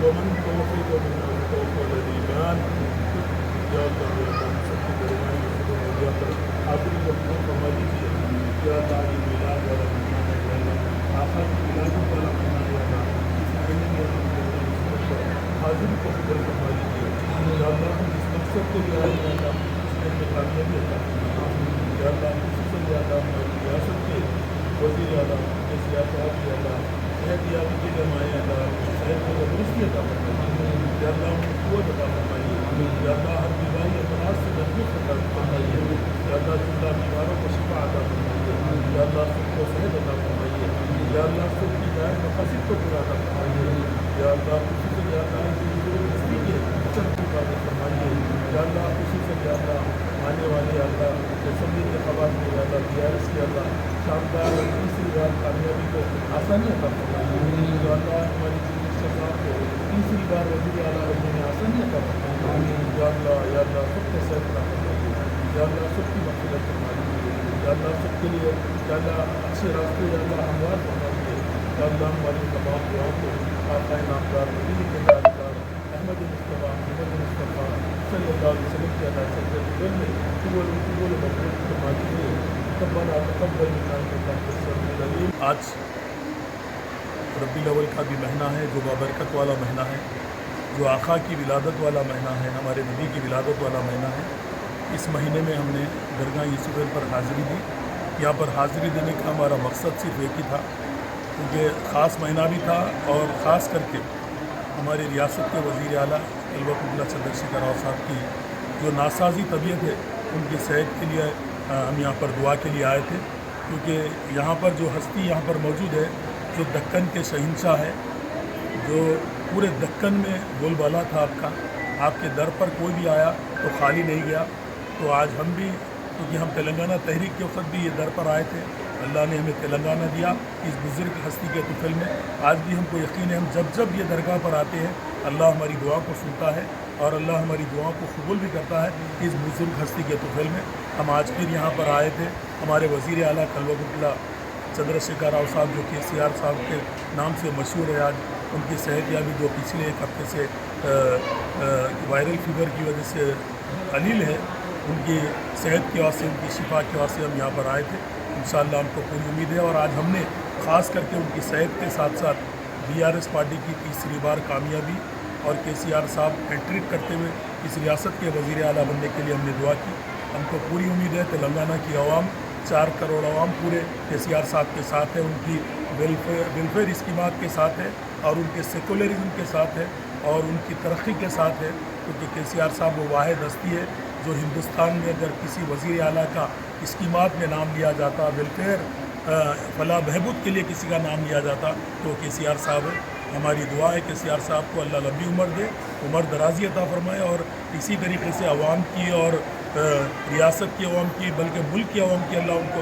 ومن توفيق من الخوف والإيمان يا الله يا الله سبحانه وتعالى يا الله حاضر وقوف مالك يا الله الميلاد ولا ميلاد يا الله آخر ميلاد ولا ميلاد يا الله سبحانه وتعالى حاضر وقوف مالك يا الله جس مقصد کو لیا ہے یا اللہ اس میں کامیابی عطا فرما یا اللہ خصوصاً یا اللہ ریاست کے وزیر اعلیٰ سیاست یا اللہ صحت یابی کے لمائے یا اللہ صحت کو درستی عطا فرمائیے یا اللہ ان کو قوت عطا فرمائیے یا اللہ ہر بیماری امراض سے محفوظ عطا فرمائیے یا اللہ زندہ بیماروں کو شفا عطا فرمائیے یا اللہ سب کو صحت عطا فرمائیے یا اللہ سب کی جائز مقاصد کو پورا عطا فرمائیے یا اللہ خصوصاً یا اللہ ہستی کے چند کو عطا فرمائیے یا اللہ خصوصاً یا اللہ آنے والے یا اللہ اسمبلی انتخابات میں یا اللہ BRS کے اللہ شاندار اور تیسری بار کامیابی کو آسانی عطا فرمائیے یا اللہ ہماری چیف صاحب کو تیسری بار وزیر اعلیٰ بننے میں آسانی عطا فرمائیے یا اللہ سب کو صحت عطا فرمائیے یا اللہ سب کی مغفرت فرمائیے یا اللہ سب کے لیے یا اللہ اچھے راستے یا اللہ ہموار فرمائیے یا اللہ ہماری تمام دعاؤں کو آقائے نامدار نبی کے نامدار احمد مصطفیٰ صلی اللہ علیہ وسلم کے اللہ سے میں قبول مغفرت فرمائیے آج ربیع الاول کا بھی مہینہ ہے جو بابرکت والا مہینہ ہے جو آقا کی ولادت والا مہینہ ہے ہمارے نبی کی ولادت والا مہینہ ہے اس مہینے میں ہم نے درگاہ یوسف پر حاضری دی یہاں پر حاضری دینے کا ہمارا مقصد صرف ایک ہی تھا کیونکہ خاص مہینہ بھی تھا اور خاص کر کے ہماری ریاست کے وزیر اعلیٰ الوقت اللہ چندرشیکھر راؤ صاحب کی جو ناسازی طبیعت ہے ان کی صحت کے لیے ہم یہاں پر دعا کے لیے آئے تھے کیونکہ یہاں پر جو ہستی یہاں پر موجود ہے جو دکن کے شہنشاہ ہے جو پورے دکن میں بول بالا تھا آپ کے در پر کوئی بھی آیا تو خالی نہیں گیا تو آج ہم بھی کیونکہ ہم تلنگانہ تحریک کے وقت بھی یہ در پر آئے تھے اللہ نے ہمیں تلنگانہ دیا اس بزرگ ہستی کے طفل میں آج بھی ہم کو یقین ہے ہم جب یہ درگاہ پر آتے ہیں اللہ ہماری دعا کو سنتا ہے اور اللہ ہماری دعا کو قبول بھی کرتا ہے اس بزرگ ہستی کے طفل میں ہم آج پھر یہاں پر آئے تھے ہمارے وزیر اعلیٰ الوقت اللہ چندرشیکھر راؤ صاحب جو KCR صاحب کے نام سے مشہور ہے آج ان کی صحت یابی جو پچھلے ایک ہفتے سے وائرل فیور کی وجہ سے قلیل ہے ان کی صحت کے واسطے ان کی شفا کے واسطے ہم یہاں پر آئے تھے انشاءاللہ ہم کو پوری امید ہے اور آج ہم نے خاص کر کے ان کی صحت کے ساتھ ساتھ BRS پارٹی کی تیسری بار کامیابی اور KCR صاحب ہیٹرک کرتے ہوئے اس ریاست کے وزیر اعلیٰ بننے کے لیے ہم نے دعا کی ہم کو پوری امید ہے تلنگانہ کی عوام 4 کروڑ عوام پورے KCR صاحب کے ساتھ ہے ان کی ویلفیئر اسکیمات کے ساتھ ہے اور ان کے سیکولرزم کے ساتھ ہے اور ان کی ترقی کے ساتھ ہے کیونکہ KCR صاحب وہ واحد ہستی ہے جو ہندوستان میں اگر کسی وزیر اعلیٰ کا اسکیمات میں نام لیا جاتا ویلفیئر فلاح بہبود کے لیے کسی کا نام لیا جاتا تو KCR صاحب ہے ہماری دعا ہے KCR صاحب کو اللہ لمبی عمر دے عمر درازی عطا فرمائے اور اسی طریقے سے عوام کی اور ریاست کی عوام کی بلکہ ملک کی عوام کی اللہ ان کو